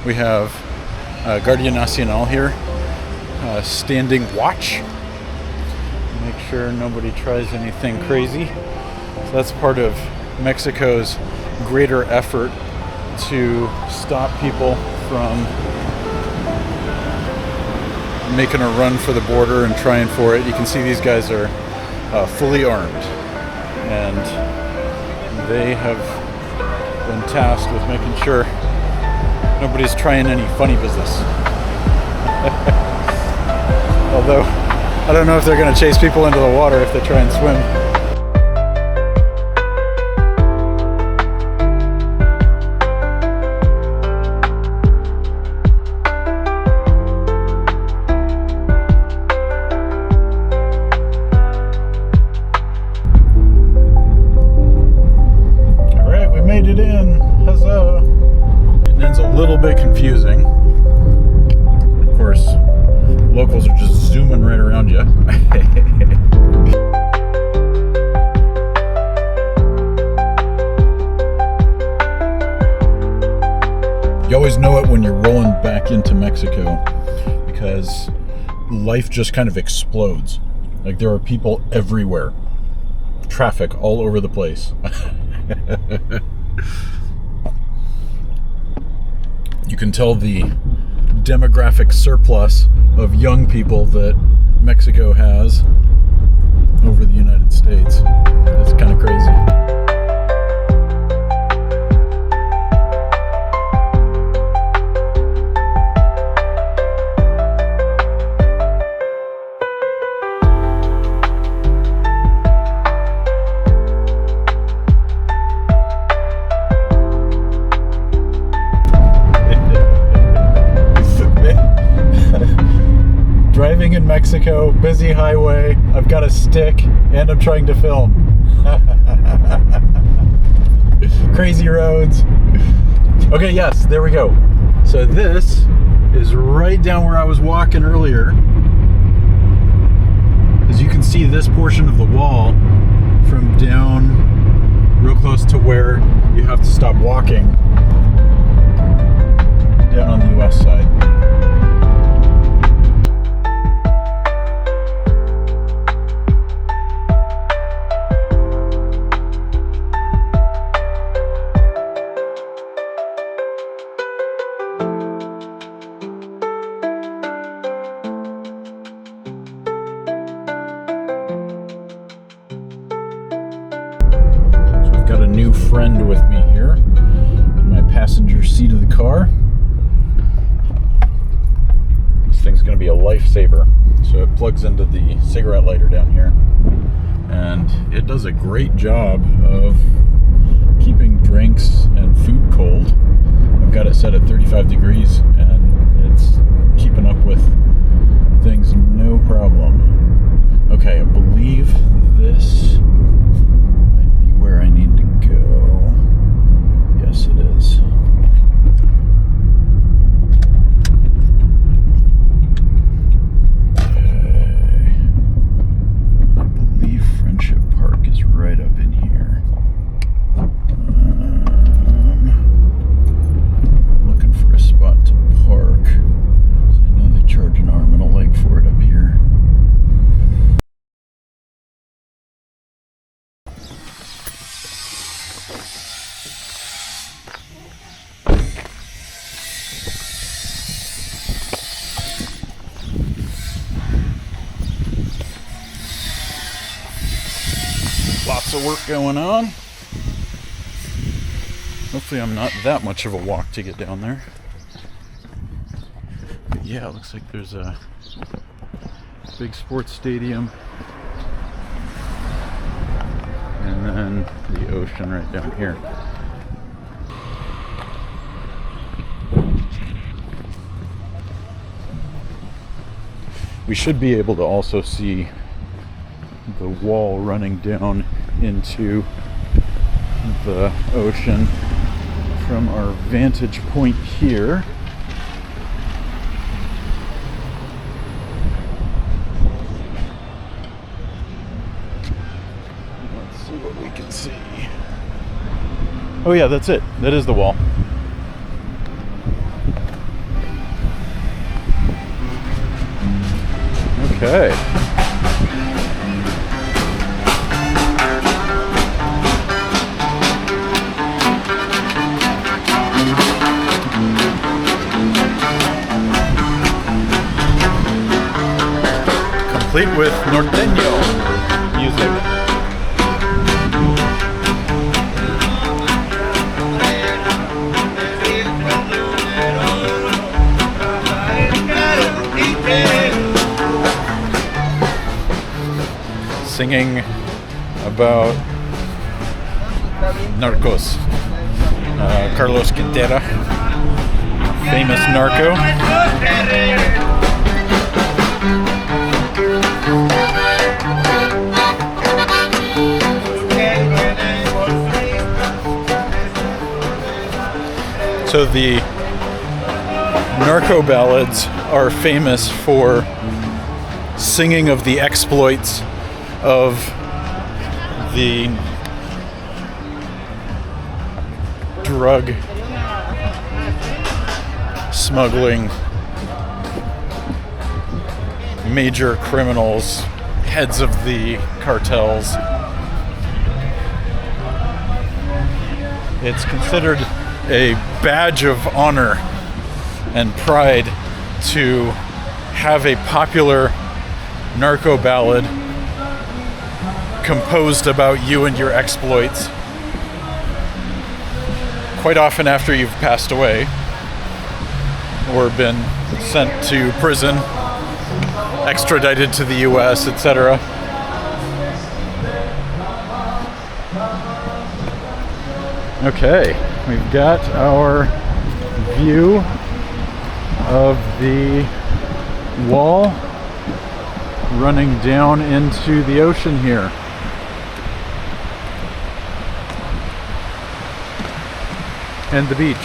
We have Guardia Nacional here, standing watch. Make sure nobody tries anything crazy. So that's part of Mexico's greater effort to stop people from making a run for the border and trying for it. You can see these guys are fully armed, and they have been tasked with making sure nobody's trying any funny business. Although, I don't know if they're going to chase people into the water if they try and swim. All right, we made it in. Huzzah! It's a little bit confusing. Of course, locals are just zooming right around you. You always know it when you're rolling back into Mexico, because life just kind of explodes. Like, there are people everywhere. Traffic all over the place. You can tell the demographic surplus of young people that Mexico has over the United States. It's kind of crazy. Driving in Mexico, busy highway, I've got a stick, and I'm trying to film. Crazy roads. Okay, yes, there we go. So this is right down where I was walking earlier. As you can see, this portion of the wall from down real close to where you have to stop walking, down on the US side. Got a new friend with me here in my passenger seat of the car. This thing's going to be a lifesaver. So it plugs into the cigarette lighter down here, and it does a great job of keeping drinks and food cold. I've got it set at 35 degrees and it's keeping up with things no problem. Okay, I believe this where I need to go. Yes, it is. Okay. I believe Friendship Park is right up in here. Looking for a spot to park. So I know they charge an arm and a leg for it up here. Lots of work going on. Hopefully I'm not that much of a walk to get down there. But yeah, it looks like there's a big sports stadium. And then the ocean right down here. We should be able to also see the wall running down into the ocean from our vantage point here. Let's see what we can see. Oh yeah, that's it. That is the wall. Okay. Complete with norteño music. Singing about Narcos. Carlos Quintera, famous narco. So the narco ballads are famous for singing of the exploits of the drug smuggling major criminals, heads of the cartels. It's considered a badge of honor and pride to have a popular narco ballad composed about you and your exploits, quite often after you've passed away or been sent to prison, extradited to the US, etc. Okay, we've got our view of the wall running down into the ocean here. And the beach.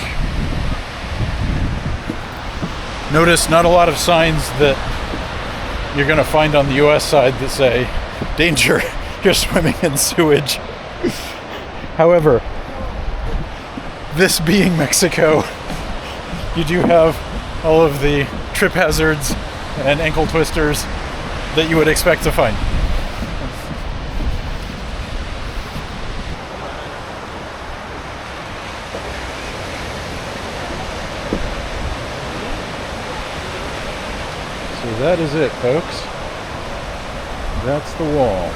Notice not a lot of signs that you're going to find on the US side that say, danger, you're swimming in sewage. However, this being Mexico, you do have all of the trip hazards and ankle twisters that you would expect to find. So that is it, folks. That's the wall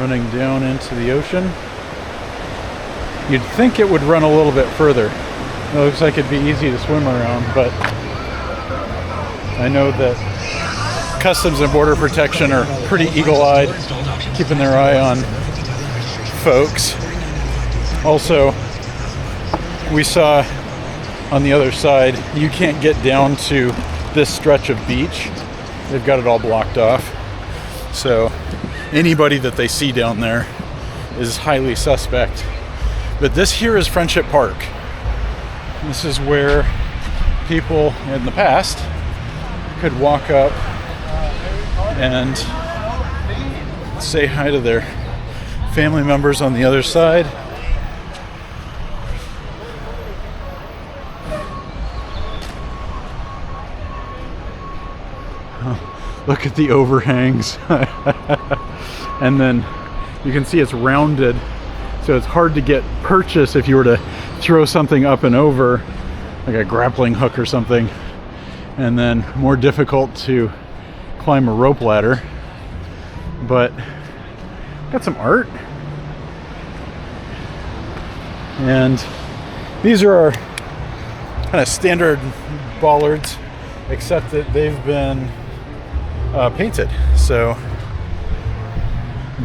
running down into the ocean. You'd think it would run a little bit further. It looks like it'd be easy to swim around, but I know that Customs and Border Protection are pretty eagle-eyed, keeping their eye on folks. Also, we saw on the other side, you can't get down to this stretch of beach. They've got it all blocked off. So anybody that they see down there is highly suspect. But this here is Friendship Park. This is where people in the past could walk up and say hi to their family members on the other side. Look at the overhangs. And then you can see it's rounded, so it's hard to get purchase if you were to throw something up and over, like a grappling hook or something, and then more difficult to climb a rope ladder. But got some art, and these are our kind of standard bollards, except that they've been painted. So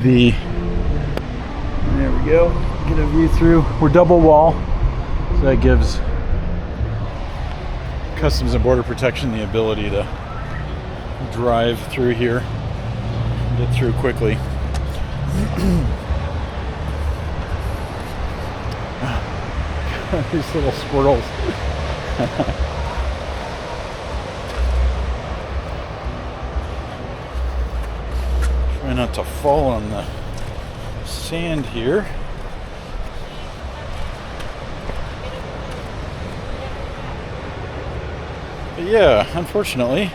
there we go, get a view through. We're double wall, so that gives Customs and Border Protection the ability to drive through here and get through quickly. These little squirrels. Try not to fall on the sand here. But yeah, unfortunately,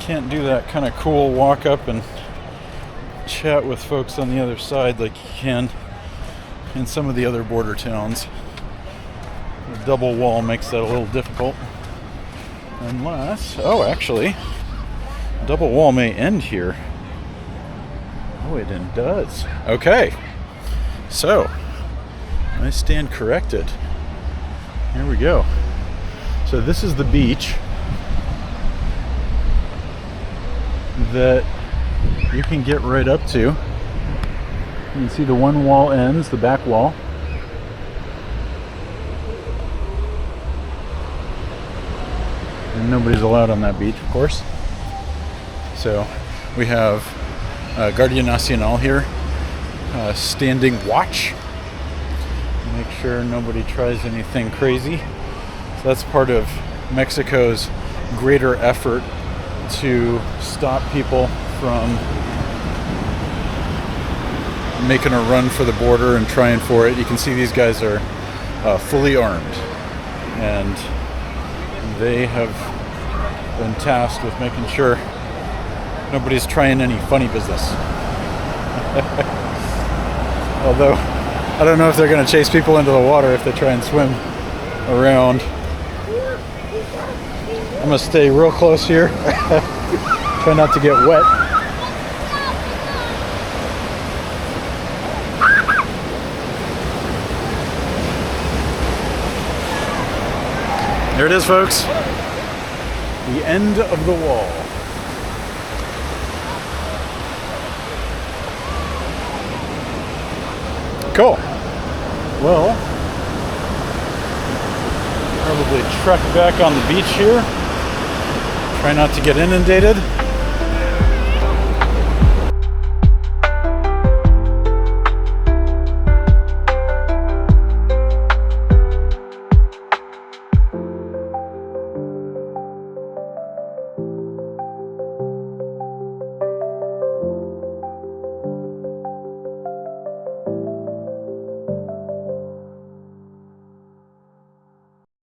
can't do that kind of cool walk up and chat with folks on the other side like you can in some of the other border towns. The double wall makes that a little difficult. Unless, oh, actually, double wall may end here. Oh, it does. Okay. So, I stand corrected. Here we go. So this is the beach that you can get right up to. You can see the one wall ends, the back wall. And nobody's allowed on that beach, of course. So we have Guardia Nacional here, standing watch. Make sure nobody tries anything crazy. So that's part of Mexico's greater effort to stop people from making a run for the border and trying for it. You can see these guys are fully armed, and they have been tasked with making sure nobody's trying any funny business. Although, I don't know if they're going to chase people into the water if they try and swim around. I'm going to stay real close here. Try not to get wet. There it is, folks. The end of the wall. Cool. Well, probably trek back on the beach here. Try not to get inundated.